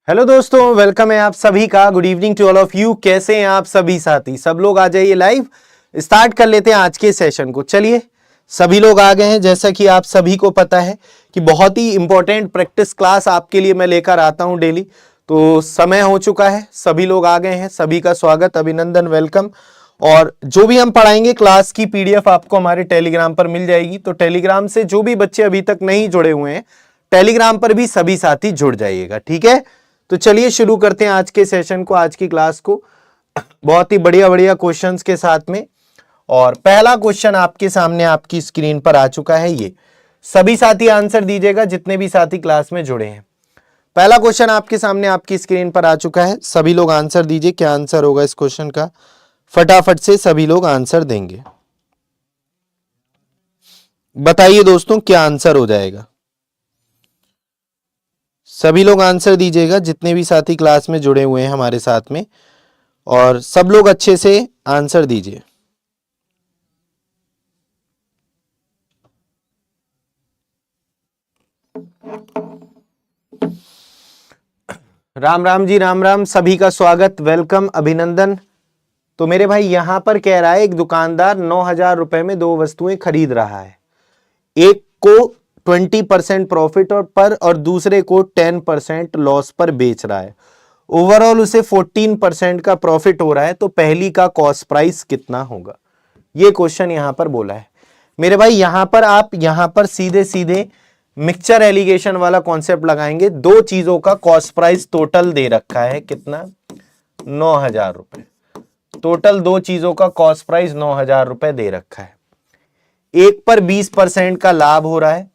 Hello दोस्तों, welcome है आप सभी का। Good evening to all of you. कैसे हैं आप सभी साथी? सब लोग आ जाइए, लाइव स्टार्ट कर लेते हैं आज के सेशन को। चलिए, सभी लोग आ गए हैं। जैसा कि आप सभी को पता है कि बहुत ही इंपॉर्टेंट प्रैक्टिस क्लास आपके लिए मैं लेकर आता हूं डेली। तो समय हो चुका है, सभी लोग आ गए हैं। सभी का स्वागत, अभिनंदन, वेलकम। और जो भी हम पढ़ाएंगे क्लास की पीडीएफ आपको हमारे टेलीग्राम पर मिल जाएगी। तो टेलीग्राम से जो भी बच्चे अभी तक नहीं जुड़े हुए हैं, टेलीग्राम पर भी सभी साथी जुड़ जाइएगा, ठीक है। तो चलिए शुरू करते हैं आज के सेशन को, आज की क्लास को, बहुत ही बढ़िया बढ़िया क्वेश्चंस के साथ में। और पहला क्वेश्चन आपके सामने आपकी स्क्रीन पर आ चुका है। ये सभी साथी आंसर दीजिएगा जितने भी साथी क्लास में जुड़े हैं। पहला क्वेश्चन आपके सामने आपकी स्क्रीन पर आ चुका है। सभी लोग आंसर दीजिए, क्या आंसर होगा इस क्वेश्चन का। फटाफट से सभी लोग आंसर देंगे। बताइए दोस्तों, क्या आंसर हो जाएगा। सभी लोग आंसर दीजिएगा जितने भी साथी क्लास में जुड़े हुए हैं हमारे साथ में, और सब लोग अच्छे से आंसर दीजिए। राम राम जी, राम राम। सभी का स्वागत, वेलकम, अभिनंदन। तो मेरे भाई यहां पर कह रहा है एक दुकानदार 9,000 रुपए में दो वस्तुएं खरीद रहा है। एक को 20% प्रॉफिट पर और दूसरे को 10% लॉस पर बेच रहा है। ओवरऑल उसे 14% का प्रॉफिट हो रहा है। तो पहली का कॉस्ट प्राइस कितना होगा, ये क्वेश्चन यहां पर बोला है। मेरे भाई यहां पर आप यहां पर सीधे सीधे मिक्सचर एलिगेशन वाला कॉन्सेप्ट लगाएंगे। दो चीजों का कॉस्ट प्राइस टोटल दे रखा है, कितना? 9,000 रुपए। टोटल दो चीजों का कॉस्ट प्राइस 9,000 रुपए दे रखा है। एक पर 20% का लाभ हो रहा है,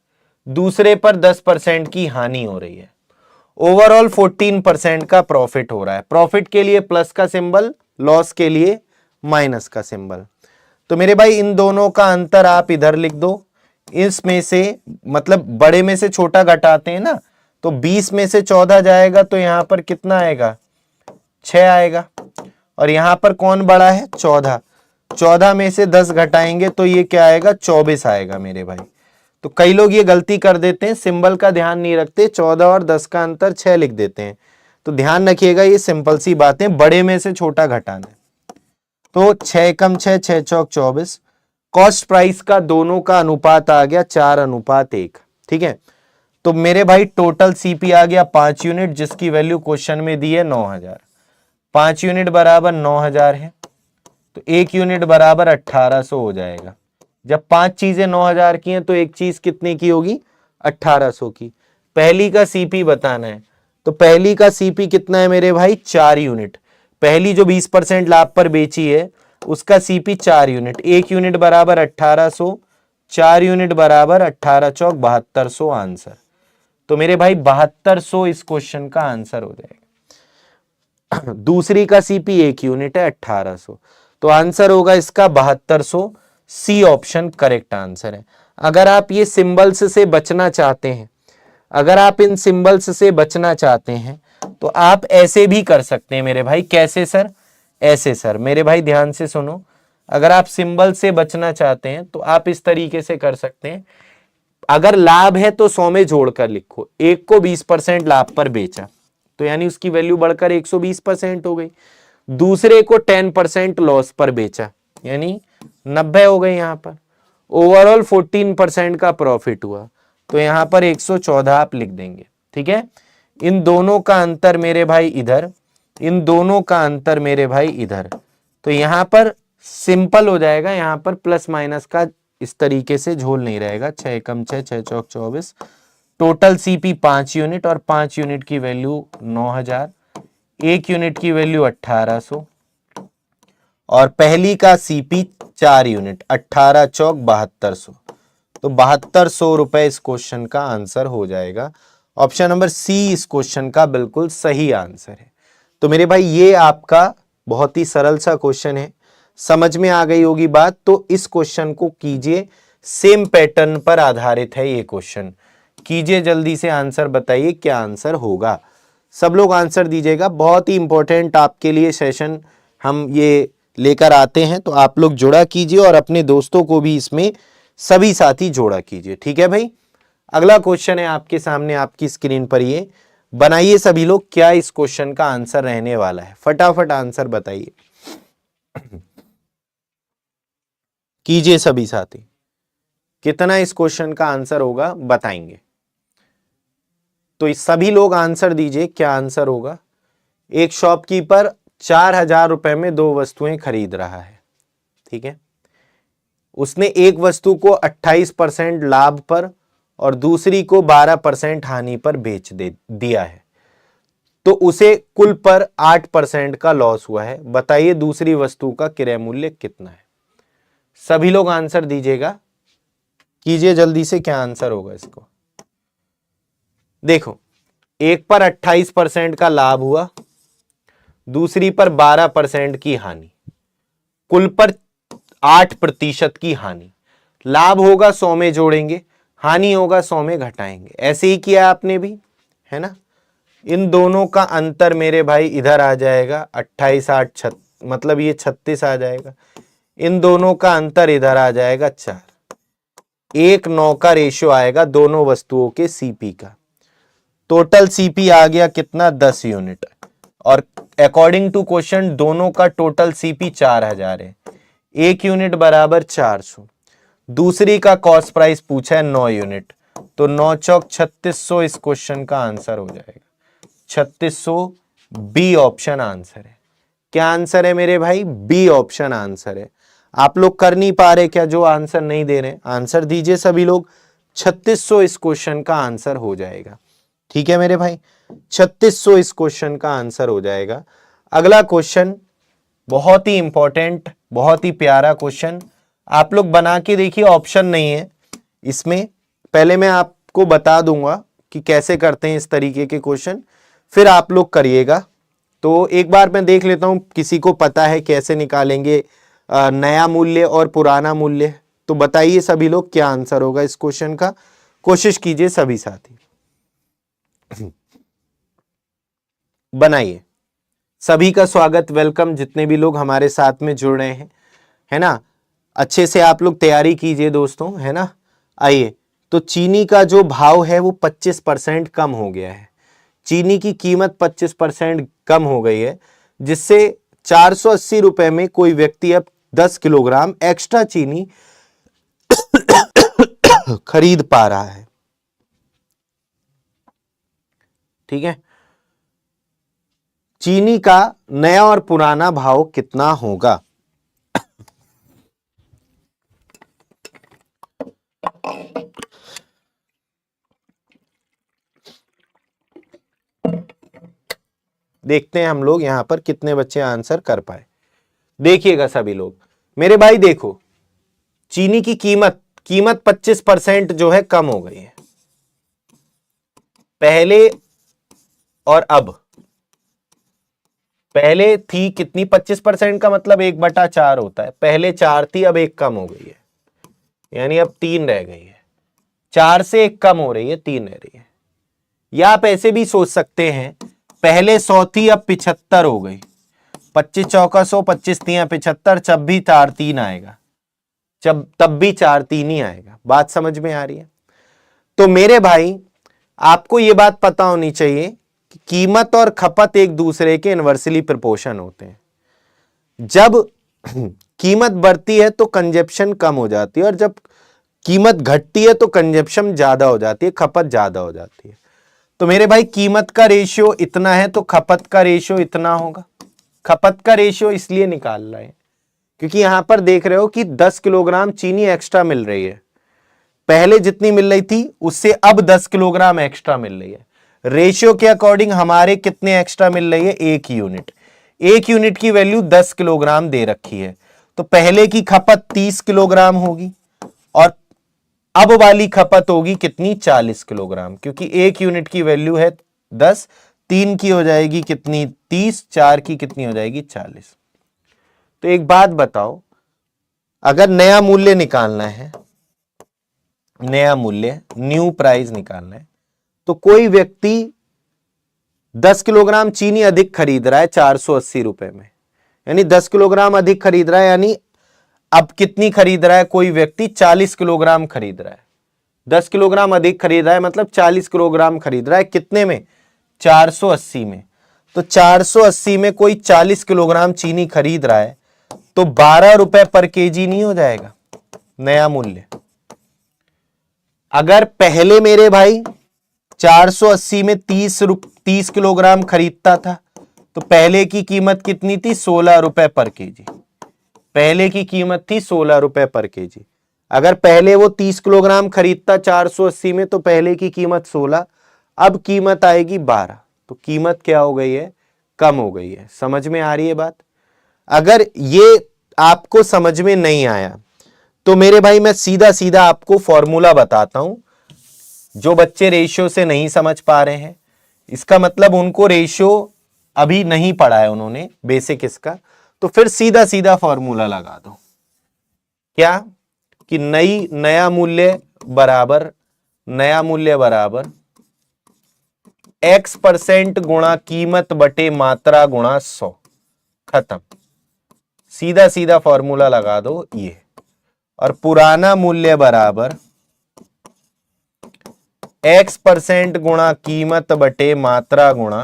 दूसरे पर 10% की हानि हो रही है। ओवरऑल 14% का प्रॉफिट हो रहा है। प्रॉफिट के लिए प्लस का सिंबल, लॉस के लिए माइनस का सिंबल। तो मेरे भाई इन दोनों का अंतर आप इधर लिख दो। इसमें से मतलब बड़े में से छोटा घटाते हैं ना, तो 20 में से 14 जाएगा तो यहां पर कितना आएगा? 6 आएगा। और यहां पर कौन बड़ा है? 14। 14 में से 10 घटाएंगे तो ये क्या आएगा? 24 आएगा मेरे भाई। तो कई लोग ये गलती कर देते हैं, सिंबल का ध्यान नहीं रखते, 14 और 10 का अंतर 6 लिख देते हैं। तो ध्यान रखिएगा, ये सिंपल सी बातें, बड़े में से छोटा घटाना है। तो 6 कम 6, 6 चौक 24। कॉस्ट प्राइस का दोनों का अनुपात आ गया 4:1, ठीक है। तो मेरे भाई टोटल सीपी आ गया 5 यूनिट, जिसकी वैल्यू क्वेश्चन में दी है 9,000। 5 यूनिट बराबर 9,000 है, तो 1 यूनिट बराबर 1800 हो जाएगा। जब 5 चीजें 9,000 की हैं तो एक चीज कितने की होगी? 1800 की। पहली का सीपी बताना है, तो पहली का सीपी कितना है मेरे भाई? 4 यूनिट। पहली जो 20% लाभ पर बेची है उसका सीपी 4 यूनिट। 1 यूनिट बराबर 1800, 4 यूनिट बराबर 18 चौक 7200 आंसर। तो मेरे भाई 7200 इस क्वेश्चन का आंसर हो जाएगा। दूसरी का सीपी 1 यूनिट है, 1800, तो आंसर होगा इसका 7200। सी ऑप्शन करेक्ट आंसर है। अगर आप ये सिंबल्स से बचना चाहते हैं, अगर आप इन सिंबल्स से बचना चाहते हैं तो आप ऐसे भी कर सकते हैं मेरे भाई। कैसे सर? ऐसे सर, मेरे भाई ध्यान से सुनो। अगर आप सिंबल से बचना चाहते हैं तो आप इस तरीके से कर सकते हैं। अगर लाभ है तो 100 में जोड़कर लिखो। एक को 20% लाभ पर बेचा तो यानी उसकी वैल्यू बढ़कर 120% हो गई। दूसरे को 10% लॉस पर बेचा यानी 90 हो गई। यहां पर ओवरऑल 14% का प्रॉफिट हुआ, तो यहां पर 114 आप लिख देंगे, ठीक है। इन दोनों का अंतर मेरे भाई इधर, इन दोनों का अंतर मेरे भाई इधर। तो यहां पर सिंपल हो जाएगा, यहां पर प्लस माइनस का इस तरीके से झोल नहीं रहेगा। 6 कम 6, 6 चौक 24। टोटल सीपी 5 यूनिट और 5 यूनिट की वैल्यू 9,000, 1 यूनिट की वैल्यू 1800 और पहली का सीपी 4 यूनिट, 18 चौक 7200। तो 7200 रुपए इस क्वेश्चन का आंसर हो जाएगा। ऑप्शन नंबर सी इस क्वेश्चन का बिल्कुल सही आंसर है। तो मेरे भाई ये आपका बहुत ही सरल सा क्वेश्चन है, समझ में आ गई होगी बात। तो इस क्वेश्चन को कीजिए, सेम पैटर्न पर आधारित है ये क्वेश्चन। कीजिए जल्दी से, आंसर बताइए क्या आंसर होगा। सब लोग आंसर दीजिएगा। बहुत ही इंपॉर्टेंट आपके लिए सेशन हम ये लेकर आते हैं, तो आप लोग जुड़ा कीजिए और अपने दोस्तों को भी इसमें सभी साथी जोड़ा कीजिए, ठीक है भाई। अगला क्वेश्चन है आपके सामने आपकी स्क्रीन पर, ये बनाइए सभी लोग, क्या इस क्वेश्चन का आंसर रहने वाला है, फटाफट आंसर बताइए। कीजिए सभी साथी, कितना इस क्वेश्चन का आंसर होगा बताएंगे। तो इस सभी लोग आंसर दीजिए, क्या आंसर होगा। एक शॉपकीपर 4,000 रुपए में 2 वस्तुएं खरीद रहा है, ठीक है। उसने एक वस्तु को 28% लाभ पर और दूसरी को 12% हानि पर बेच दिया है, तो उसे कुल पर 8% का लॉस हुआ है। बताइए दूसरी वस्तु का क्रय मूल्य कितना है। सभी लोग आंसर दीजिएगा, कीजिए जल्दी से, क्या आंसर होगा इसको। देखो, एक पर 28% का लाभ हुआ, दूसरी पर 12% की हानि, कुल पर 8% की हानि। लाभ होगा 100 में जोड़ेंगे, हानि होगा 100 में घटाएंगे। ऐसे ही किया आपने भी, है ना। इन दोनों का अंतर मेरे भाई इधर आ जाएगा, 28 8 मतलब ये 36 आ जाएगा। इन दोनों का अंतर इधर आ जाएगा 4। 1:9 का रेशियो आएगा दोनों वस्तुओं के सीपी का। टोटल सीपी आ गया कितना, 10 यूनिट। और अकॉर्डिंग टू क्वेश्चन दोनों का टोटल सीपी 4,000 है। 1 यूनिट बराबर 400। दूसरी का कॉस्ट प्राइस पूछा है 9 यूनिट, तो 9 चौक 3600 इस क्वेश्चन का आंसर हो जाएगा। 3600 बी ऑप्शन आंसर है। क्या आंसर है मेरे भाई, बी ऑप्शन आंसर है। आप लोग कर नहीं पा रहे क्या, जो आंसर नहीं दे रहे, आंसर दीजिए सभी लोग। 3600 इस क्वेश्चन का आंसर हो जाएगा, ठीक है मेरे भाई। 3600 इस क्वेश्चन का आंसर हो जाएगा। अगला क्वेश्चन बहुत ही इंपॉर्टेंट, बहुत ही प्यारा क्वेश्चन। आप लोग बना के देखिए, ऑप्शन नहीं है इसमें। पहले मैं आपको बता दूंगा कि कैसे करते हैं इस तरीके के क्वेश्चन, फिर आप लोग करिएगा। तो एक बार मैं देख लेता हूं किसी को पता है कैसे निकालेंगे नया मूल्य और पुराना मूल्य। तो बताइए सभी लोग, क्या आंसर होगा इस क्वेश्चन का। कोशिश कीजिए सभी साथी, बनाइए। सभी का स्वागत, वेलकम, जितने भी लोग हमारे साथ में जुड़ रहे हैं, है ना। अच्छे से आप लोग तैयारी कीजिए दोस्तों, है ना। आइए, तो चीनी का जो भाव है वो 25% कम हो गया है। चीनी की कीमत 25% कम हो गई है, जिससे 480 रुपए में कोई व्यक्ति अब 10 किलोग्राम एक्स्ट्रा चीनी खरीद पा रहा है, ठीक है। चीनी का नया और पुराना भाव कितना होगा। देखते हैं हम लोग यहां पर कितने बच्चे आंसर कर पाए। देखिएगा सभी लोग मेरे भाई, देखो चीनी की कीमत 25% जो है कम हो गई है पहले और अब। पहले थी कितनी, 25% का मतलब 1/4 होता है। पहले 4 थी, अब 1 कम हो गई है, यानी अब 3 रह गई है। 4 से 1 कम हो रही है, 3 रह रही है। या आप ऐसे भी सोच सकते हैं, पहले 100 थी, अब 75 हो गई। 25 चौका 100, 25 तिया 75, जब भी 4 3 आएगा, तब भी 4 3 ही आएगा। बात समझ में आ रही है। तो मेरे भाई आपको यह बात पता होनी चाहिए कि कीमत और खपत एक दूसरे के इनवर्सली प्रोपोर्शन होते हैं। जब कीमत बढ़ती है तो कंजप्शन कम हो जाती है, और जब कीमत घटती है तो कंजप्शन ज्यादा हो जाती है, खपत ज्यादा हो जाती है। तो मेरे भाई कीमत का रेशियो इतना है तो खपत का रेशियो इतना होगा। खपत का रेशियो इसलिए निकाल रहे हैं क्योंकि यहां पर देख रहे हो कि 10 किलोग्राम चीनी एक्स्ट्रा मिल रही है। पहले जितनी मिल रही थी उससे अब 10 किलोग्राम एक्स्ट्रा मिल रही है। रेशियो के अकॉर्डिंग हमारे कितने एक्स्ट्रा मिल रही है, 1 यूनिट। 1 यूनिट की वैल्यू 10 किलोग्राम दे रखी है, तो पहले की खपत 30 किलोग्राम होगी और अब वाली खपत होगी कितनी, 40 किलोग्राम, क्योंकि 1 यूनिट की वैल्यू है 10, 3 की हो जाएगी कितनी, 30, 4 की कितनी हो जाएगी, 40। तो एक बात बताओ, अगर नया मूल्य निकालना है, नया मूल्य, न्यू प्राइस निकालना है, तो कोई व्यक्ति 10 किलोग्राम चीनी अधिक खरीद रहा है 480 रुपए में, यानी 10 किलोग्राम अधिक खरीद रहा है, यानी अब कितनी खरीद रहा है, कोई व्यक्ति 40 किलोग्राम खरीद रहा है। 10 किलोग्राम अधिक खरीद रहा है मतलब 40 किलोग्राम खरीद रहा है, कितने में, 480 में, तो 480 में कोई 40 किलोग्राम चीनी खरीद रहा है तो 12 रुपए पर केजी नहीं हो जाएगा नया मूल्य? अगर पहले मेरे भाई 480 में 30 किलोग्राम खरीदता था तो पहले की कीमत कितनी थी? 16 रुपए पर केजी। पहले की कीमत थी 16 रुपए पर केजी। अगर पहले वो 30 किलोग्राम खरीदता 480 में तो पहले की कीमत 16, अब कीमत आएगी 12, तो कीमत क्या हो गई है? कम हो गई है। समझ में आ रही है बात? अगर ये आपको समझ में नहीं आया तो मेरे भाई मैं सीधा सीधा आपको फॉर्मूला बताता हूं। जो बच्चे रेशियो से नहीं समझ पा रहे हैं, इसका मतलब उनको रेशियो अभी नहीं पढ़ा है उन्होंने बेसिक इसका, तो फिर सीधा सीधा फॉर्मूला लगा दो। क्या कि नया मूल्य बराबर x% गुणा कीमत बटे मात्रा गुणा 100। खत्म। सीधा सीधा फॉर्मूला लगा दो ये। और पुराना मूल्य बराबर x% गुणा कीमत बटे मात्रा गुणा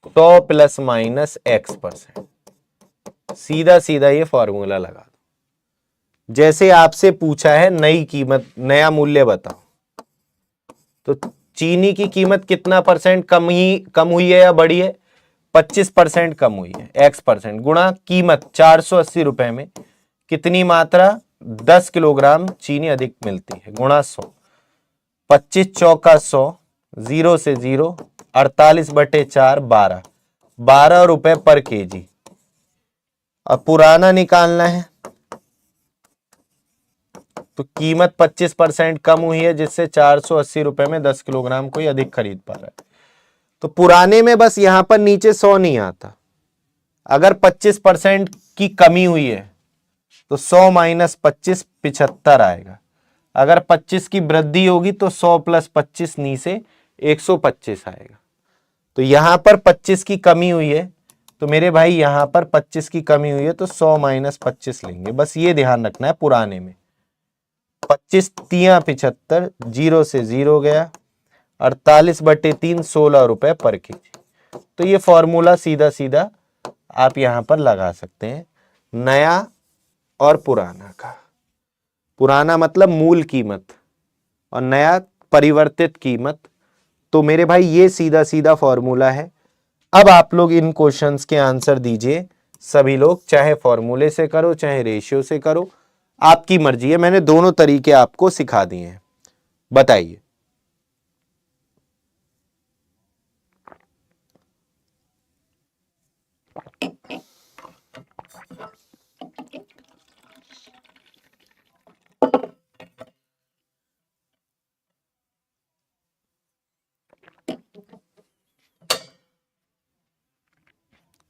100 प्लस माइनस x%। सीधा सीधा ये फॉर्मूला लगा दो। जैसे आपसे पूछा है नया मूल्य बताओ, तो चीनी की कीमत कितना परसेंट कम हुई है या बढ़ी है? 25% कम हुई है, x% गुणा कीमत 480 रुपए में कितनी मात्रा? 10 किलोग्राम चीनी अधिक मिलती है, गुणा 100। 25 चौका 100, 0 से 0, 48 बटे 4, 12 रुपए पर केजी। अब पुराना निकालना है तो कीमत 25% कम हुई है, जिससे 480 रुपए में 10 किलोग्राम कोई अधिक खरीद पा रहा है। तो पुराने में बस यहां पर नीचे 100 नहीं आता। अगर 25% की कमी हुई है तो 100 माइनस 25 75 आएगा। अगर 25 की वृद्धि होगी तो 100 प्लस 25 नीचे 125 आएगा। तो यहां पर 25 की कमी हुई है तो मेरे भाई यहां पर 25 की कमी हुई है तो 100 माइनस 25 लेंगे। बस ये ध्यान रखना है। पुराने में 25 तिया 75, 0 से 0 गया, 48 बटे 3, 16 रुपए पर केजी। तो ये फॉर्मूला सीधा सीधा आप यहां पर लगा सकते हैं, नया और पुराना का। पुराना मतलब मूल कीमत और नया परिवर्तित कीमत। तो मेरे भाई ये सीधा सीधा फॉर्मूला है। अब आप लोग इन क्वेश्चंस के आंसर दीजिए सभी लोग, चाहे फॉर्मूले से करो चाहे रेशियो से करो, आपकी मर्जी है। मैंने दोनों तरीके आपको सिखा दिए हैं। बताइए।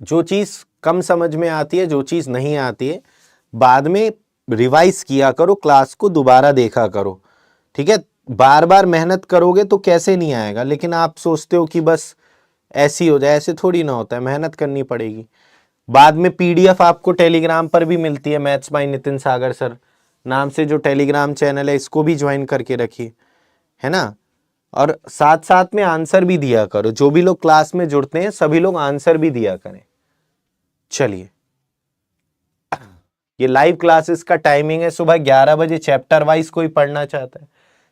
जो चीज कम समझ में आती है, जो चीज नहीं आती है, बाद में रिवाइज किया करो, क्लास को दोबारा देखा करो। ठीक है? बार बार मेहनत करोगे तो कैसे नहीं आएगा। लेकिन आप सोचते हो कि बस ऐसी हो जाए, ऐसे थोड़ी ना होता है, मेहनत करनी पड़ेगी। बाद में पीडीएफ आपको टेलीग्राम पर भी मिलती है। Maths by Nitin Sagar sir नाम से जो टेलीग्राम चैनल है, इसको भी ज्वाइन करके रखिए, है ना। और साथ साथ में आंसर भी दिया करो। जो भी लोग क्लास में जुड़ते हैं सभी लोग आंसर भी दिया करें। चलिए, ये लाइव क्लासेस का टाइमिंग है सुबह 11 बजे। चैप्टर वाइज कोई पढ़ना चाहता है,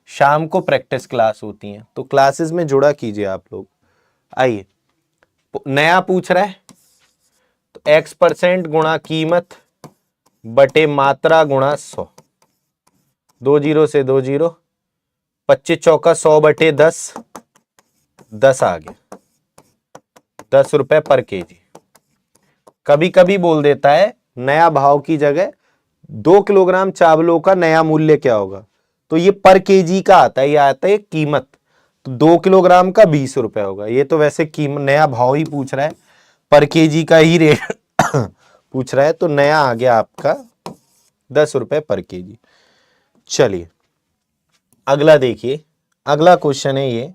शाम को प्रैक्टिस क्लास होती है, तो क्लासेस में जुड़ा कीजिए आप लोग। आइए, नया पूछ रहा है तो x% गुणा कीमत बटे मात्रा गुणा 100। 2 0 से 2 0, 25 चौका 100 बटे 10, 10 आ गया, 10 रुपए पर केजी। कभी कभी बोल देता है नया भाव की जगह 2 किलोग्राम चावलों का नया मूल्य क्या होगा, तो ये पर केजी का आता है, ये आता है कीमत। तो 2 किलोग्राम का 20 रुपए होगा। ये तो वैसे कीमत नया भाव ही पूछ रहा है, पर केजी का ही रेट पूछ रहा है, तो नया आ गया आपका 10 रुपए पर केजी। चलिए अगला देखिए, अगला क्वेश्चन है ये,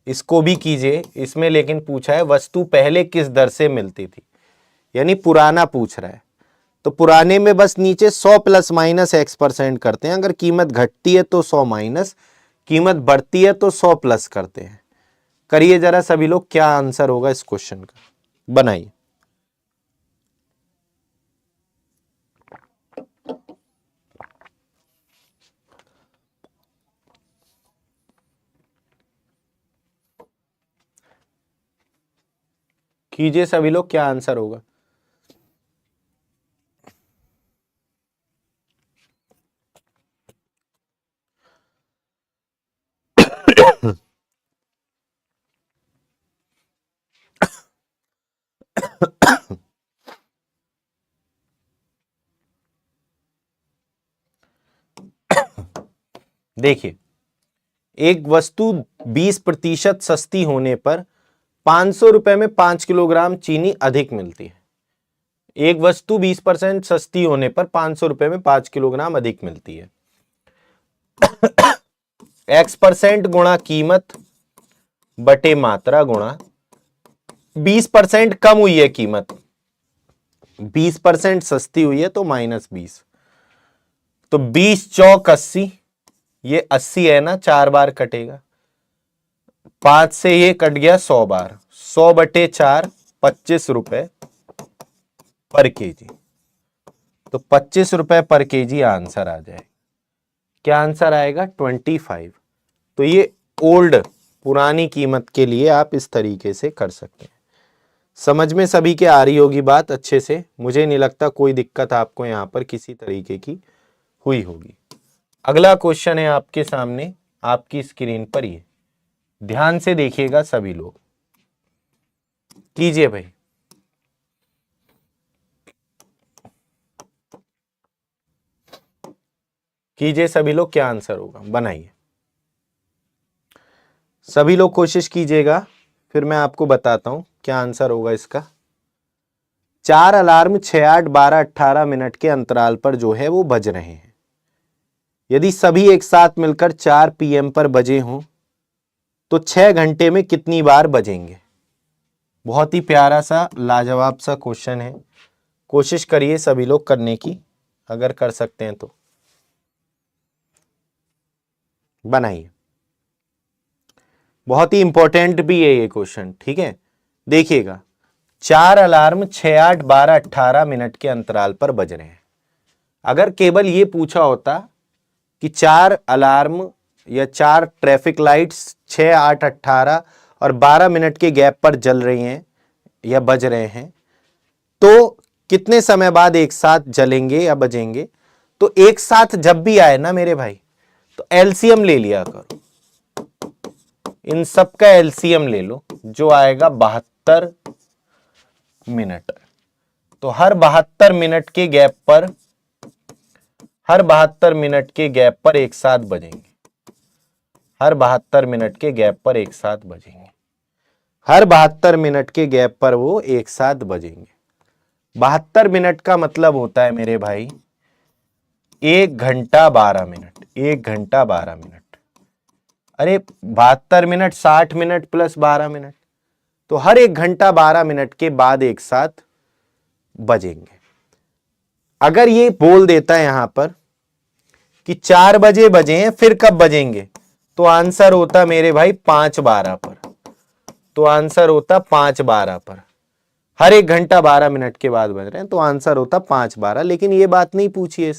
इसको भी कीजिए। इसमें लेकिन पूछा है वस्तु पहले किस दर से मिलती थी, यानी पुराना पूछ रहा है। तो पुराने में बस नीचे 100 प्लस माइनस x% करते हैं। अगर कीमत घटती है तो 100 माइनस, कीमत बढ़ती है तो 100 प्लस करते हैं। करिए जरा सभी लोग, क्या आंसर होगा इस क्वेश्चन का, बनाइए। कीजिए सभी लोग, क्या आंसर होगा। देखिए, एक वस्तु 20% सस्ती होने पर 500 रुपए में 5 किलोग्राम चीनी अधिक मिलती है। एक वस्तु 20% सस्ती होने पर 500 रुपए में 5 किलोग्राम अधिक मिलती है। X% गुणा कीमत बटे मात्रा गुणा 20% कम हुई है कीमत, 20% सस्ती हुई है तो -20, तो 20 चौक 80, ये 80 है ना, 4 बार कटेगा, 5 से ये कट गया 100 बार, 100 बटे 4 25 रुपए पर केजी, तो 25 रुपए पर केजी आंसर आ जाए। क्या आंसर आएगा? 25। तो ये ओल्ड पुरानी कीमत के लिए आप इस तरीके से कर सकते हैं। समझ में सभी के आ रही होगी बात अच्छे से, मुझे नहीं लगता कोई दिक्कत आपको यहां पर किसी तरीके की हुई होगी। अगला क्वेश्चन है आपके सामने, आपकी स्क्रीन पर, ये ध्यान से देखिएगा सभी लोग, कीजिए भाई। कीजिए सभी लोग, क्या आंसर होगा, बनाइए। सभी लोग कोशिश कीजिएगा, फिर मैं आपको बताता हूं क्या आंसर होगा इसका। 4 अलार्म 6, 8, 12, 18 मिनट के अंतराल पर जो है वो बज रहे हैं। यदि सभी एक साथ मिलकर 4 PM पर बजे हों तो 6 घंटे में कितनी बार बजेंगे? बहुत ही प्यारा सा लाजवाब सा क्वेश्चन है, कोशिश करिए सभी लोग करने की, अगर कर सकते हैं तो बनाइए। बहुत ही इंपॉर्टेंट भी है ये क्वेश्चन, ठीक है। देखिएगा, 4 अलार्म 6, 8, 12, 18 मिनट के अंतराल पर बज रहे हैं। अगर केवल ये पूछा होता कि 4 अलार्म या 4 ट्रैफिक लाइट्स 6, 8, 18 और 12 मिनट के गैप पर जल रही हैं या बज रहे हैं, तो कितने समय बाद एक साथ जलेंगे या बजेंगे, तो एक साथ जब भी आए ना मेरे भाई, तो एलसीएम ले लिया करो, इन सब का एलसीएम ले लो, जो आएगा 72 मिनट। तो हर 72 मिनट के गैप पर, हर 72 मिनट के गैप पर एक साथ बजेंगे, हर 72 मिनट के गैप पर एक साथ बजेंगे, हर 72 मिनट के गैप पर वो एक साथ बजेंगे। 72 मिनट का मतलब होता है मेरे भाई 1 घंटा 12 मिनट, 1 घंटा 12 मिनट। अरे 72 मिनट 60 मिनट प्लस 12 मिनट, तो हर 1 घंटा 12 मिनट के बाद एक साथ बजेंगे। अगर ये बोल देता है यहां पर कि 4 बजे बजे हैं, फिर कब बजेंगे, तो आंसर होता मेरे भाई 5:12 पर, तो आंसर होता 5:12 पर, हर 1 घंटा 12 मिनट के बाद बज रहे हैं, तो आंसर होता 5:12। लेकिन ये बात नहीं पूछी है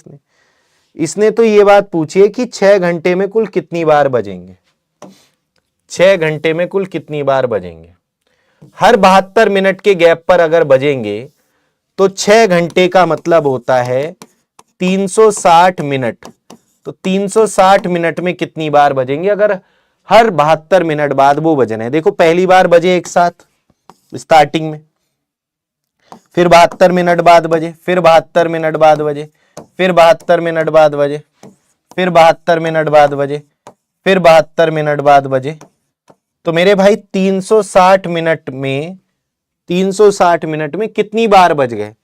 इसने तो ये बात पूछी है कि 6 घंटे में कुल कितनी बार बजेंगे, 6 घंटे में कुल कितनी बार बजेंगे। हर 72 मिनट के गैप पर अगर बजेंगे तो 6 घंटे का मतलब होता है 360 मिनट, तो 360 मिनट में कितनी बार बजेंगे अगर हर 72 मिनट बाद वो बजने हैं। देखो, पहली बार बजे एक साथ स्टार्टिंग में, फिर 72 मिनट बाद बजे, फिर 72 मिनट बाद बजे, फिर 72 मिनट बाद बजे, फिर 72 मिनट बाद बजे, फिर 72 मिनट बाद बजे। तो मेरे भाई 360 मिनट में, 360 मिनट में कितनी बार बज गए?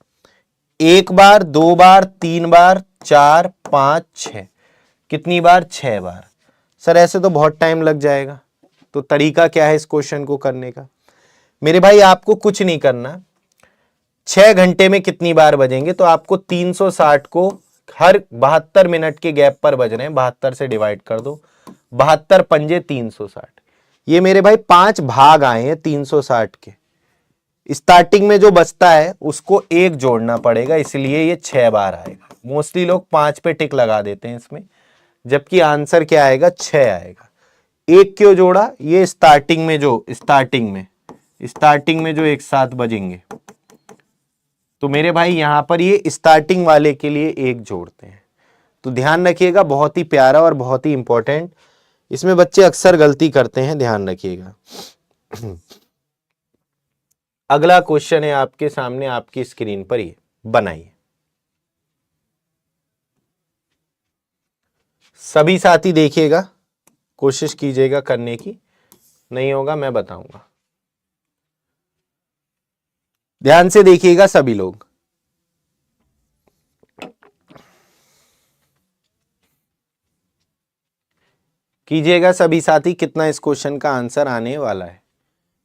1 बार, 2 बार, 3 बार, 4, 5, 6, कितनी बार? 6 बार। सर ऐसे तो बहुत टाइम लग जाएगा, तो तरीका क्या है इस क्वेश्चन को करने का? मेरे भाई आपको कुछ नहीं करना, 6 घंटे में कितनी बार बजेंगे, तो आपको 360 को हर 72 मिनट के गैप पर बज रहे हैं, 72 से डिवाइड कर दो, 72 पंजे 360। ये मेरे भाई 5 भाग आए हैं 360 के। स्टार्टिंग में जो बचता है उसको 1 जोड़ना पड़ेगा, इसलिए ये 6 बार आएगा। मोस्टली लोग 5 पे टिक लगा देते हैं इसमें, जबकि आंसर क्या आएगा, 6 आएगा। 1 क्यों जोड़ा, ये स्टार्टिंग में जो एक साथ बजेंगे, तो मेरे भाई यहां पर ये स्टार्टिंग वाले के लिए 1 जोड़ते हैं। तो ध्यान रखिएगा, बहुत ही प्यारा और बहुत ही इंपॉर्टेंट। इसमें बच्चे अक्सर गलती करते हैं, ध्यान रखिएगा। अगला क्वेश्चन है आपके सामने, आपकी स्क्रीन पर, ये बनाइए। सभी साथी देखिएगा, कोशिश कीजिएगा करने की, नहीं होगा मैं बताऊंगा। ध्यान से देखिएगा सभी लोग। कीजिएगा सभी साथी, कितना इस क्वेश्चन का आंसर आने वाला है।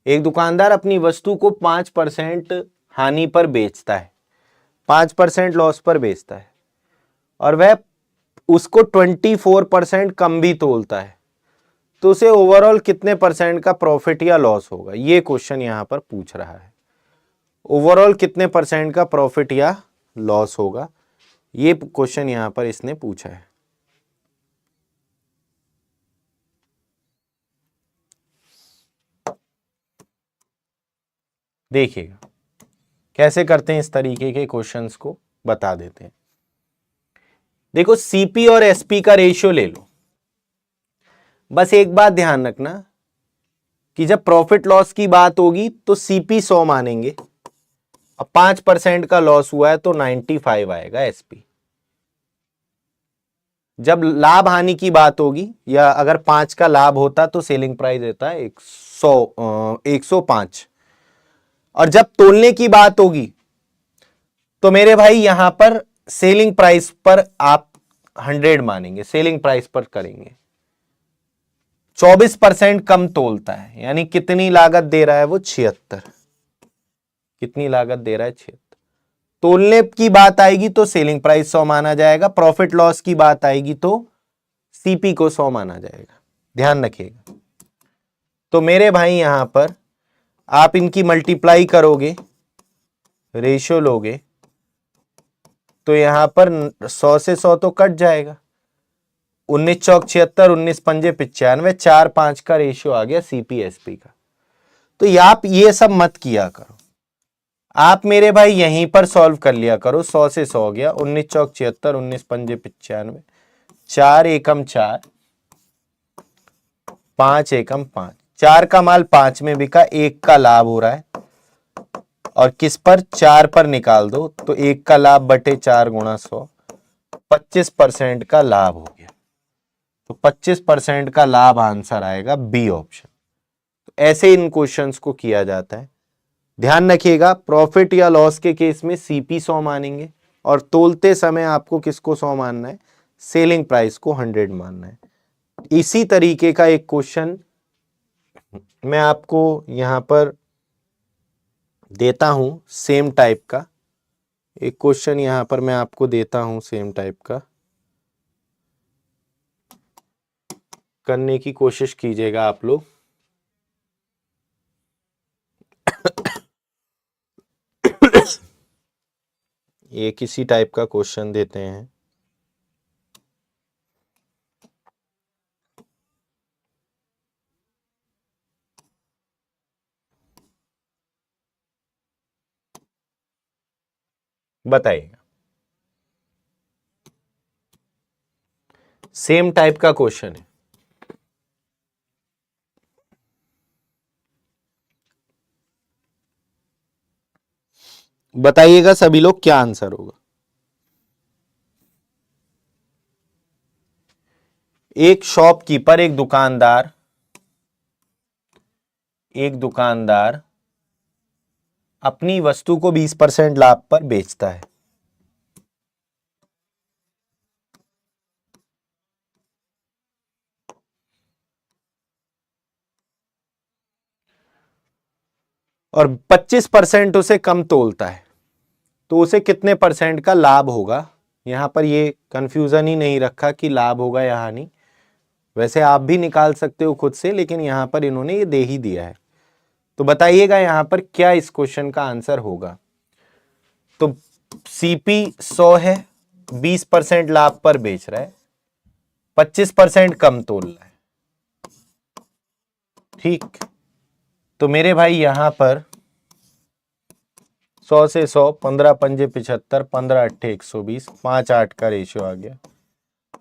एक दुकानदार अपनी वस्तु को 5% हानि पर बेचता है, 5% लॉस पर बेचता है, और वह उसको 24% कम भी तोलता है, तो उसे ओवरऑल कितने परसेंट का प्रॉफिट या लॉस होगा? ये क्वेश्चन यहां पर पूछ रहा है। ओवरऑल कितने परसेंट का प्रॉफिट या लॉस होगा, ये क्वेश्चन यहां पर इसने पूछा है। देखिएगा कैसे करते हैं, इस तरीके के क्वेश्चंस को बता देते हैं। देखो, सीपी और एसपी का रेशियो ले लो। बस एक बात ध्यान रखना कि जब प्रॉफिट लॉस की बात होगी तो सीपी 100 मानेंगे, अब 5% का लॉस हुआ है तो 95 आएगा एसपी। जब लाभ हानि की बात होगी, या अगर 5 का लाभ होता तो सेलिंग प्राइस देता है 105। और जब तोलने की बात होगी तो मेरे भाई यहां पर सेलिंग प्राइस पर आप 100 मानेंगे, सेलिंग प्राइस पर करेंगे। 24% कम तोलता है, यानी कितनी लागत दे रहा है वो? 76। कितनी लागत दे रहा है? 76। तोलने की बात आएगी तो सेलिंग प्राइस 100 माना जाएगा, प्रॉफिट लॉस की बात आएगी तो सीपी को 100 माना जाएगा। ध्यान रखिएगा। तो मेरे भाई यहां पर आप इनकी मल्टीप्लाई करोगे, रेशियो लोगे, तो यहां पर 100 से 100 तो कट जाएगा। 19 चौक 76, 19 पंजे 95, 4 5 का रेशियो आ गया सीपी एसपी का। तो आप ये सब मत किया करो, आप मेरे भाई यहीं पर सॉल्व कर लिया करो। 100 से 100 हो गया, 19 चौक 76, 19 पंजे 95, 4 एकम 4, 5 एकम 5, 4 का माल 5 में बिका, 1 का लाभ हो रहा है, और किस पर? 4 पर निकाल दो, तो 1 का लाभ बटे 4 गुणा 100, 25% का लाभ हो गया। तो 25% का लाभ आंसर आएगा बी ऑप्शन। तो ऐसे इन क्वेश्चंस को किया जाता है। ध्यान रखिएगा, प्रॉफिट या लॉस के केस में सीपी 100 मानेंगे, और तोलते समय आपको किसको 100 मानना है? सेलिंग प्राइस को 100 मानना है। इसी तरीके का एक क्वेश्चन मैं आपको यहां पर देता हूं, सेम टाइप का एक क्वेश्चन यहां पर मैं आपको देता हूं, सेम टाइप का। करने की कोशिश कीजिएगा आप लोग। ये किसी टाइप का क्वेश्चन देते हैं। बताइएगा, सेम टाइप का क्वेश्चन है। बताइएगा सभी लोग क्या आंसर होगा। एक शॉपकीपर, एक दुकानदार अपनी वस्तु को 20% लाभ पर बेचता है। और 25% उसे कम तोलता है, तो उसे कितने परसेंट का लाभ होगा? यहां पर ये कंफ्यूजन ही नहीं रखा कि लाभ होगा या हानि, वैसे आप भी निकाल सकते हो खुद से, लेकिन यहां पर इन्होंने ये दे ही दिया है। तो बताइएगा यहां पर क्या इस क्वेश्चन का आंसर होगा। तो सीपी 100 है, 20% लाभ पर बेच रहा है, 25% कम तोल रहा है। ठीक, तो मेरे भाई यहां पर 100 से 100, 15 पंजे 75, 15 अट्ठे 120, 5 8 का रेशियो आ गया।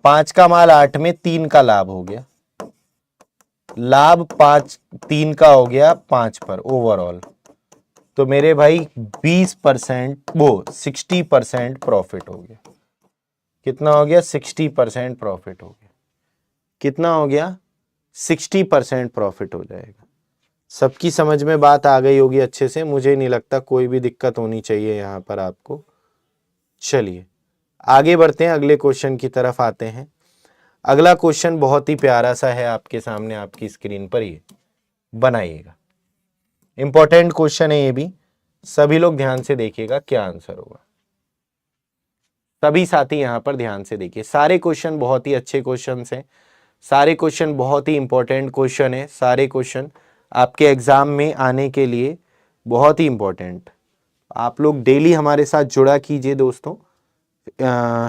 5 का माल 8 में, 3 का लाभ हो गया। लाभ 5, 3 का हो गया 5 पर ओवरऑल। तो मेरे भाई 20% वो 60% प्रॉफिट हो गया। कितना हो गया? 60% प्रॉफिट हो गया। कितना हो गया? 60% प्रॉफिट हो जाएगा। सबकी समझ में बात आ गई होगी अच्छे से, मुझे नहीं लगता कोई भी दिक्कत होनी चाहिए यहां पर आपको। चलिए आगे बढ़ते हैं, अगले क्वेश्चन की तरफ आते हैं। अगला क्वेश्चन बहुत ही प्यारा सा है, आपके सामने आपकी स्क्रीन पर ये बनाइएगा। इंपॉर्टेंट क्वेश्चन है ये भी, सभी लोग ध्यान से देखिएगा क्या आंसर होगा। सभी साथी यहां पर ध्यान से देखिए, सारे क्वेश्चन बहुत ही अच्छे क्वेश्चन हैं, सारे क्वेश्चन बहुत ही इंपॉर्टेंट क्वेश्चन है, सारे क्वेश्चन आपके एग्जाम में आने के लिए बहुत ही इंपॉर्टेंट। आप लोग डेली हमारे साथ जुड़ा कीजिए दोस्तों,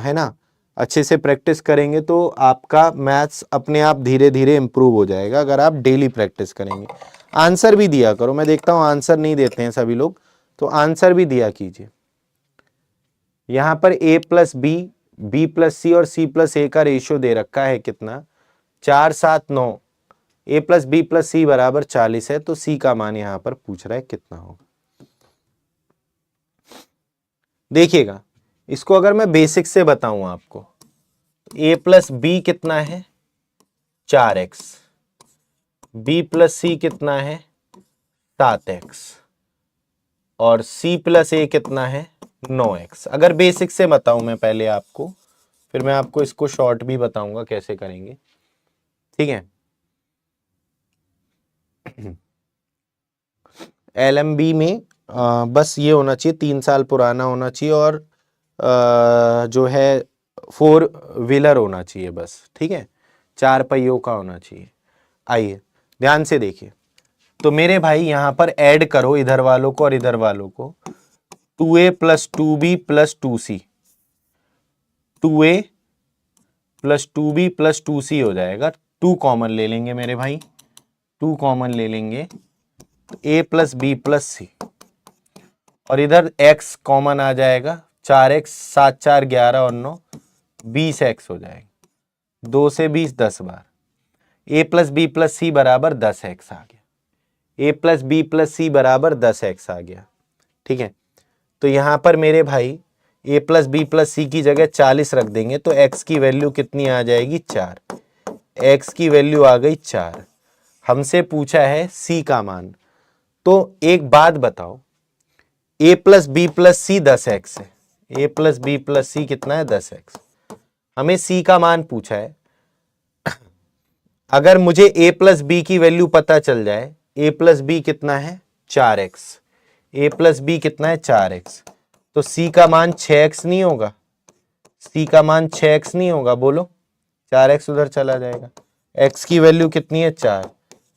है ना। अच्छे से प्रैक्टिस करेंगे तो आपका मैथ्स अपने आप धीरे धीरे इंप्रूव हो जाएगा, अगर आप डेली प्रैक्टिस करेंगे। आंसर भी दिया करो, मैं देखता हूं आंसर नहीं देते हैं सभी लोग, तो आंसर भी दिया कीजिए। यहां पर a plus B, B plus C और सी प्लस ए का रेशियो दे रखा है कितना? 4 7 9। a प्लस बी प्लस सी बराबर 40 है, तो c का मान यहां पर पूछ रहा है कितना होगा। देखिएगा इसको अगर मैं बेसिक से बताऊं आपको, a प्लस बी कितना है? 4x, b प्लस सी कितना है? 7x, और c प्लस ए कितना है? 9x। अगर बेसिक से बताऊं मैं पहले आपको, फिर मैं आपको इसको शॉर्ट भी बताऊंगा कैसे करेंगे, ठीक है। LMB में बस ये होना चाहिए, 3 साल पुराना होना चाहिए, और जो है 4 व्हीलर होना चाहिए बस, ठीक है, 4 पहियों का होना चाहिए। आइए ध्यान से देखिए, तो मेरे भाई यहां पर ऐड करो इधर वालों को और इधर वालों को। 2a plus 2b plus 2c, 2a plus 2b plus 2c हो जाएगा। 2 कॉमन ले लेंगे मेरे भाई, 2 कॉमन ले लेंगे, a plus B plus C, और इधर x कॉमन आ जाएगा, 4x, 7 4 11 और 9 20x हो जाएगा। 2 से 20 10 बार। a प्लस बी प्लस सी बराबर 10x आ गया। a प्लस बी प्लस सी बराबर 10x आ गया, ठीक है। तो यहां पर मेरे भाई a प्लस बी प्लस सी की जगह 40 रख देंगे, तो x की वैल्यू कितनी आ जाएगी? 4। x की वैल्यू आ गई 4। हमसे पूछा है c का मान, तो एक बात बताओ, a plus B plus C 10x है, a plus B plus C कितना है? 10x। हमें c का मान पूछा है। अगर मुझे a प्लस बी की वैल्यू पता चल जाए, a प्लस बी कितना है? 4x, a प्लस बी कितना है? 4x, तो c का मान 6x नहीं होगा? c का मान 6x नहीं होगा? बोलो, 4x उधर चला जाएगा, x की वैल्यू कितनी है? 4,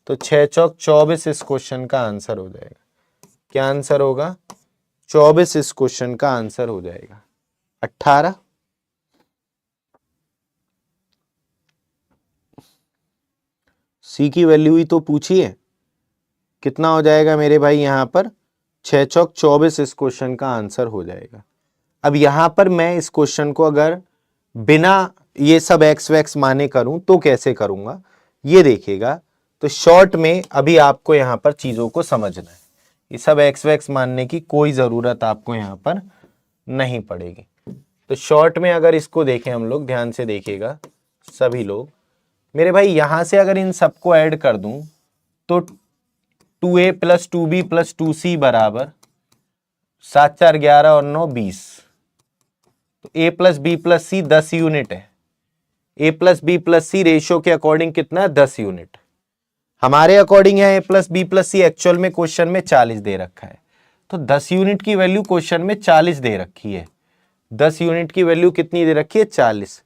तो 6 चौक 24 इस क्वेश्चन का आंसर हो जाएगा। क्या आंसर होगा? 24 इस क्वेश्चन का आंसर हो जाएगा। 18, सी की वैल्यू ही तो पूछी है, कितना हो जाएगा मेरे भाई? यहां पर 6 चौक 24 इस क्वेश्चन का आंसर हो जाएगा। अब यहां पर मैं इस क्वेश्चन को अगर बिना ये सब एक्स वैक्स माने करूं तो कैसे करूंगा, ये देखिएगा। तो शॉर्ट में अभी आपको यहां पर चीजों को समझना है, ये सब एक्स वैक्स मानने की कोई जरूरत आपको यहां पर नहीं पड़ेगी। तो शॉर्ट में अगर इसको देखें हम लोग, ध्यान से देखिएगा सभी लोग मेरे भाई, यहां से अगर इन सबको ऐड कर दूं तो 2a plus 2b plus 2c बराबर 7 4 11 और 9 20। तो a plus B plus C 10 unit है। a plus B plus C ratio के अकॉर्डिंग कितना है? 10 यूनिट। हमारे अकॉर्डिंग है a plus B plus C actual में क्वेश्चन में 40 दे रखा है, तो 10 यूनिट की वैल्यू क्वेश्चन में 40 दे रखी है। 10 यूनिट की वैल्यू कितनी दे रखी है? 40।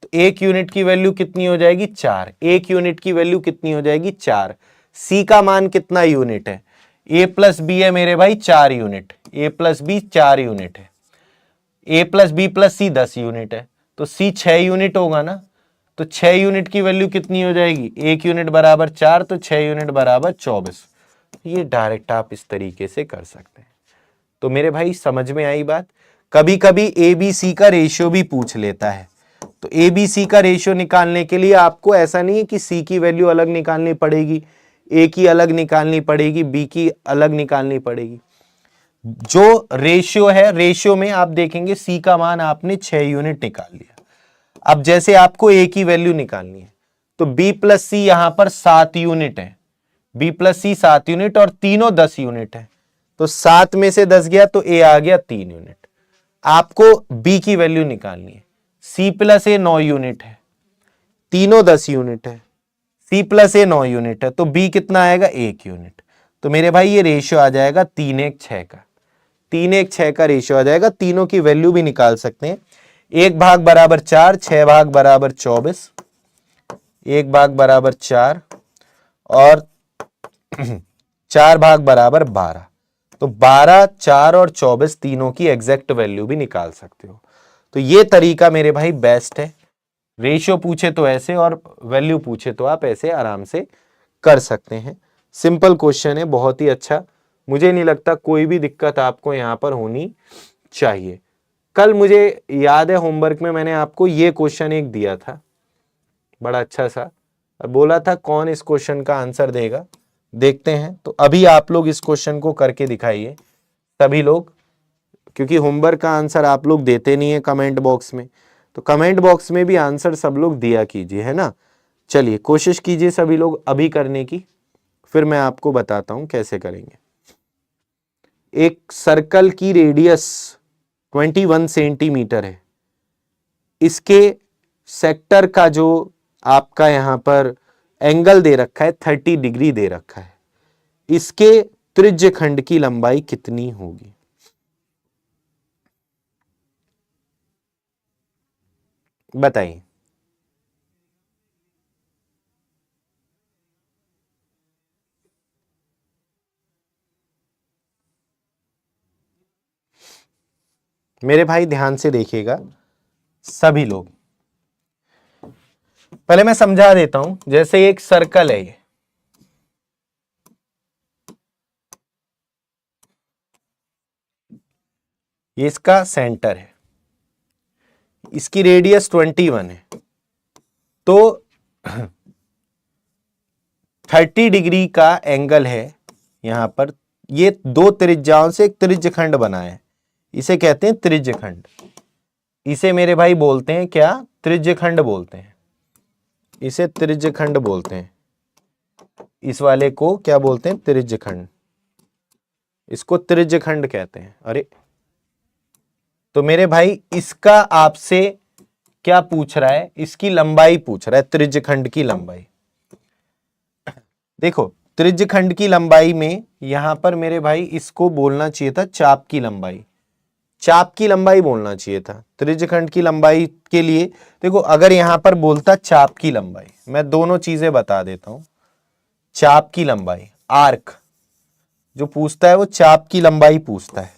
तो एक यूनिट की वैल्यू कितनी हो जाएगी 4, एक यूनिट की वैल्यू कितनी हो जाएगी 4। सी का मान कितना यूनिट है, ए प्लस बी है मेरे भाई 4 यूनिट, ए प्लस बी 4 यूनिट है, ए plus B plus C 10 unit है, तो सी 6 यूनिट होगा ना। तो 6 यूनिट की वैल्यू कितनी हो जाएगी, एक यूनिट बराबर 4, तो 6 यूनिट बराबर 24। ये डायरेक्ट आप इस तरीके से कर सकते हैं। तो मेरे भाई समझ में आई बात। कभी कभी ए बी सी का रेशियो भी पूछ लेता है, तो ए बी सी का रेशियो निकालने के लिए आपको ऐसा नहीं है कि सी की वैल्यू अलग निकालनी पड़ेगी, ए की अलग निकालनी पड़ेगी, बी की अलग निकालनी पड़ेगी। जो रेशियो है, रेशियो में आप देखेंगे सी का मान आपने 6 यूनिट निकाल लिया। अब जैसे आपको ए की वैल्यू निकालनी है, तो बी प्लस सी यहां पर 7 यूनिट है, बी प्लस सी 7 यूनिट और तीनों 10 यूनिट है, तो 7 में से 10 गया तो ए आ गया 3 यूनिट। आपको बी की वैल्यू निकालनी है, सी प्लस ए 9 यूनिट है, तीनों 10 यूनिट है, सी प्लस ए 9 यूनिट है, तो बी कितना आएगा 1 यूनिट। तो मेरे भाई ये रेशियो आ जाएगा 3:1:6 का, 3:1:6 का रेशियो आ जाएगा। तीनों की वैल्यू भी निकाल सकते हैं। 1 भाग बराबर 4, 6 भाग बराबर 24, 1 भाग बराबर 4 और 4 भाग बराबर 12, तो 12, 4 और 24 तीनों की एग्जैक्ट वैल्यू भी निकाल सकते हो। तो ये तरीका मेरे भाई बेस्ट है। रेशियो पूछे तो ऐसे और वैल्यू पूछे तो आप ऐसे आराम से कर सकते हैं। सिंपल क्वेश्चन है, बहुत ही अच्छा। मुझे नहीं लगता कोई भी दिक्कत आपको यहां पर होनी चाहिए। कल मुझे याद है होमवर्क में मैंने आपको ये क्वेश्चन एक दिया था, बड़ा अच्छा सा, बोला था कौन इस क्वेश्चन का आंसर देगा। देखते हैं, तो अभी आप लोग इस क्वेश्चन को करके दिखाइए सभी लोग, क्योंकि होमवर्क का आंसर आप लोग देते नहीं है कमेंट बॉक्स में, तो कमेंट बॉक्स में भी आंसर सब लोग दिया कीजिए, है ना। चलिए कोशिश कीजिए सभी लोग अभी करने की, फिर मैं आपको बताता हूं कैसे करेंगे। एक सर्कल की रेडियस 21 सेंटीमीटर है, इसके सेक्टर का जो आपका यहां पर एंगल दे रखा है 30 डिग्री दे रखा है, इसके त्रिज्य खंड की लंबाई कितनी होगी। बताइए। मेरे भाई ध्यान से देखिएगा सभी लोग, पहले मैं समझा देता हूं। जैसे एक सर्कल है, ये इसका सेंटर है, इसकी रेडियस 21 है, तो 30 डिग्री का एंगल है यहां पर। ये दो त्रिज्याओं से एक त्रिज्यखंड बना है, इसे कहते हैं त्रिज्यखंड। इसे मेरे भाई बोलते हैं क्या, त्रिज्यखंड बोलते हैं, इसे त्रिज्यखंड बोलते हैं। इस वाले को क्या बोलते हैं, त्रिज्यखंड, इसको त्रिज्यखंड कहते हैं। अरे तो मेरे भाई इसका आपसे क्या पूछ रहा है, इसकी लंबाई पूछ रहा है, त्रिज्यखंड की लंबाई। देखो त्रिज्यखंड की लंबाई में यहां पर मेरे भाई इसको बोलना चाहिए था चाप की लंबाई, चाप की लंबाई बोलना चाहिए था। त्रिज्यखंड की लंबाई के लिए देखो, अगर यहां पर बोलता चाप की लंबाई, मैं दोनों चीजें बता देता हूं। चाप की लंबाई, आर्क जो पूछता है वो चाप की लंबाई पूछता है,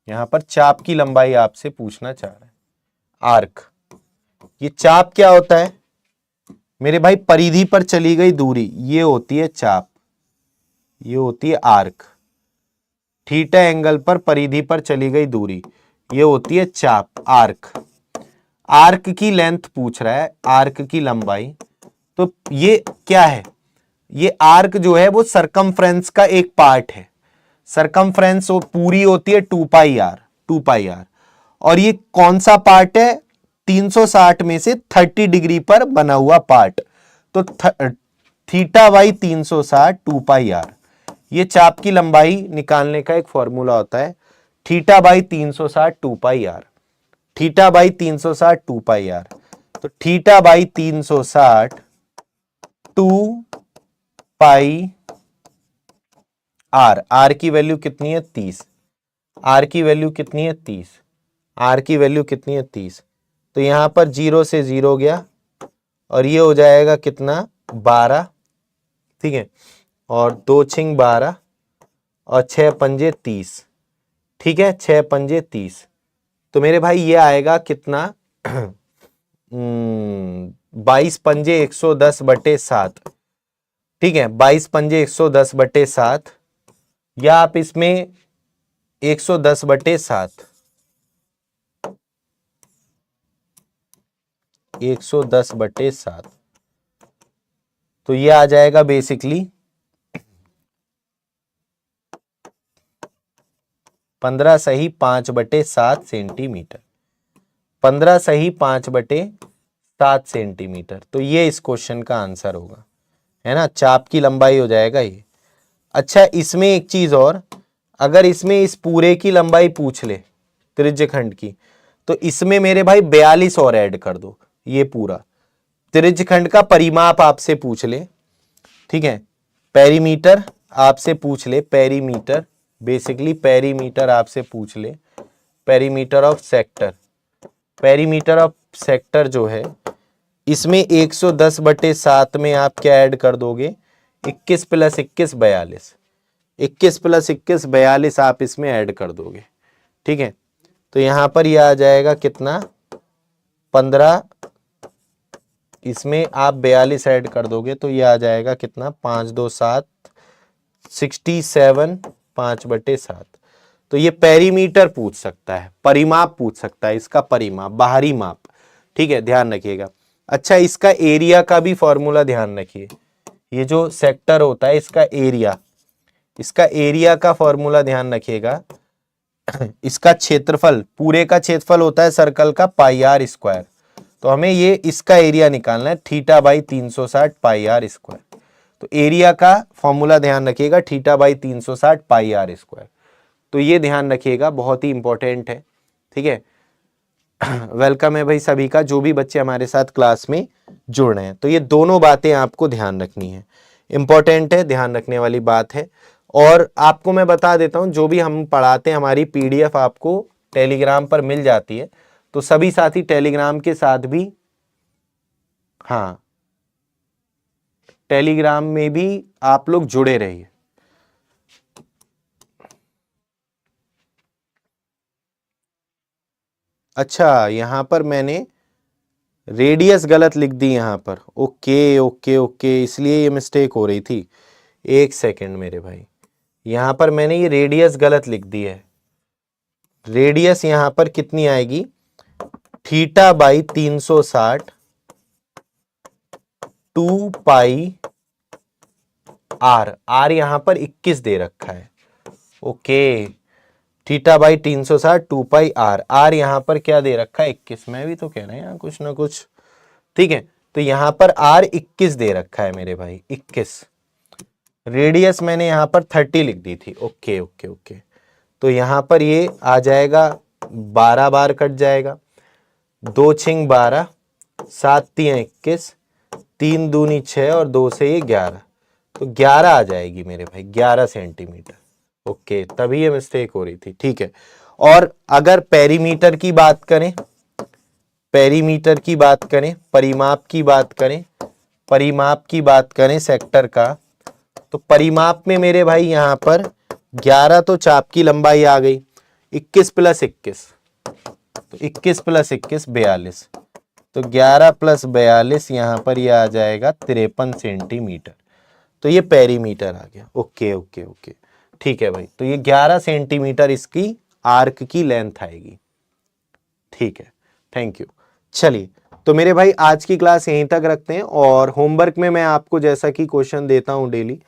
यहां पर चाप की लंबाई आपसे पूछना चाह रहा है, आर्क। ये चाप क्या होता है मेरे भाई, परिधि पर चली गई दूरी, ये होती है चाप, ये होती है आर्क। थीटा एंगल पर परिधि पर चली गई दूरी, ये होती है चाप, आर्क। आर्क की लेंथ पूछ रहा है, आर्क की लंबाई। तो ये क्या है, ये आर्क जो है वो सरकमफ्रेंस का एक पार्ट है। सरकमफ्रेंस पूरी होती है 2 पाई आर, 2 पाई आर। और ये कौन सा पार्ट है, 360 में से 30 डिग्री पर बना हुआ पार्ट। तो थीटा बाई 360 2 पाई आर, ये चाप की लंबाई निकालने का एक फॉर्मूला होता है, theta by 360 2 pi R, theta by 360 2 pi R. तो theta by 360 2 pi R, R की वैल्यू कितनी है 30, आर की वैल्यू कितनी है 30, आर की वैल्यू कितनी है 30। तो यहां पर 0 से 0 गया और ये हो जाएगा कितना 12, ठीक है, और 2 छिंग 12 और 6 पंजे 30, ठीक है, 6 पंजे 30। तो मेरे भाई ये आएगा कितना 22 पंजे 110 बटे 7, ठीक है, 22 पंजे 110 बटे 7, या आप इसमें 110 बटे 7, 110 बटे 7, तो ये आ जाएगा बेसिकली 15 सही 5 बटे 7 सेंटीमीटर, 15 सही 5 बटे 7 सेंटीमीटर। तो ये इस क्वेश्चन का आंसर होगा, है ना, चाप की लंबाई हो जाएगा ये। अच्छा, इसमें एक चीज और, अगर इसमें इस पूरे की लंबाई पूछ ले त्रिज्यखंड की, तो इसमें मेरे भाई 42 और ऐड कर दो। ये पूरा त्रिज्यखंड का परिमाप आपसे पूछ ले, ठीक है, पेरीमीटर आपसे पूछ ले, पेरीमीटर, बेसिकली पेरीमीटर आपसे पूछ ले, perimeter of sector, perimeter of sector जो है, इसमें 110 बटे 7 में आप क्या ऐड कर दोगे, 21 प्लस 21 42, 21 प्लस 21 42 आप इसमें ऐड कर दोगे, ठीक है। तो यहां पर यह आ जाएगा कितना 15, इसमें आप 42 ऐड कर दोगे तो यह आ जाएगा कितना 5 2 7 67 5 बटे 7। तो ये पेरीमीटर पूछ सकता है, परिमाप पूछ सकता है, इसका परिमाप, बाहरी माप, ठीक है, ध्यान रखिएगा। अच्छा, इसका एरिया का भी फॉर्मूला ध्यान रखिए, ये जो सेक्टर होता है इसका एरिया, इसका एरिया का फॉर्मूला ध्यान रखिएगा। इसका क्षेत्रफल, पूरे का क्षेत्रफल होता है सर्कल का पाई आर स्क्वायर, तो हमें ये इसका एरिया निकालना है theta by 360 pi R square. तो एरिया का फॉर्मूला ध्यान रखिएगा theta by 360 pi R square, तो ये ध्यान रखिएगा, बहुत ही इंपॉर्टेंट है, ठीक है। वेलकम है भाई सभी का, जो भी बच्चे हमारे साथ क्लास में जुड़ रहे हैं। तो ये दोनों बातें आपको ध्यान रखनी है, इंपॉर्टेंट है, ध्यान रखने वाली बात है। और आपको मैं बता देता हूं, जो भी हम पढ़ाते हैं हमारी पीडीएफ आपको टेलीग्राम पर मिल जाती है, तो सभी साथी टेलीग्राम के साथ भी, हाँ, टेलीग्राम में भी आप लोग जुड़े रहिए। अच्छा, यहां पर मैंने रेडियस गलत लिख दी यहां पर, ओके ओके ओके, इसलिए ये मिस्टेक हो रही थी। एक सेकंड मेरे भाई, यहां पर मैंने ये रेडियस गलत लिख दी है। रेडियस यहां पर कितनी आएगी, theta by 360 2 pi R, R यहां पर 21 दे रखा है, okay, theta by 360 2 pi R, R यहां पर क्या दे रखा है 21, मैं भी तो कह रहा हूं कुछ ना कुछ, ठीक है। तो यहां पर आर 21 दे रखा है मेरे भाई, 21, रेडियस मैंने यहां पर 30 लिख दी थी, ओके ओके ओके। तो यहां पर ये आ जाएगा 12 बार कट जाएगा, 2 छिंग 12, 7 3 21, 3 दूनी 6 और 2 से ये 11, तो 11 आ जाएगी मेरे भाई, 11 सेंटीमीटर, ओके, तभी ये मिस्टेक हो रही थी, ठीक है। और अगर पेरीमीटर की बात करें, पेरीमीटर की बात करें, परिमाप की बात करें, परिमाप की बात करें सेक्टर का, तो परिमाप में मेरे भाई यहां पर 11 तो चाप की लंबाई आ गई, 21 प्लस 21, तो 21 प्लस 21 42, तो 11 प्लस 42 यहां पर ये आ जाएगा 53 सेंटीमीटर, तो ये पेरीमीटर आ गया, ओके ओके ओके, ठीक है भाई। तो ये 11 सेंटीमीटर इसकी आर्क की लेंथ आएगी, ठीक है, थैंक यू। चलिए, तो मेरे भाई आज की क्लास यहीं तक रखते हैं, और होमवर्क में मैं आपको जैसा कि क्वेश्चन देता हूं डेली,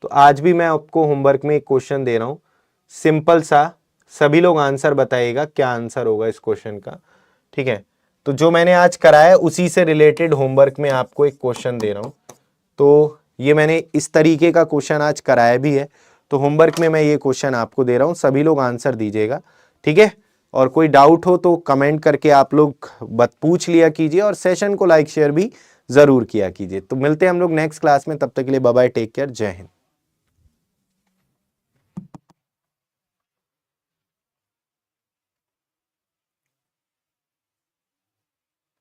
तो आज भी मैं आपको होमवर्क में एक क्वेश्चन दे रहा हूं, सिंपल सा, सभी लोग आंसर बताइएगा क्या आंसर होगा इस क्वेश्चन का, ठीक है। तो जो मैंने आज कराया उसी से रिलेटेड होमवर्क में आपको एक क्वेश्चन दे रहा हूं, तो ये मैंने इस तरीके का क्वेश्चन आज कराया भी है, तो होमवर्क में मैं ये क्वेश्चन आपको दे रहा हूं, सभी लोग आंसर दीजिएगा, ठीक है। और कोई डाउट हो तो कमेंट करके आप लोग पूछ लिया कीजिए, और सेशन को लाइक शेयर भी जरूर किया कीजिए। तो मिलते हैं हम लोग नेक्स्ट क्लास में, तब तक के लिए बाय बाय, टेक केयर, जय हिंद।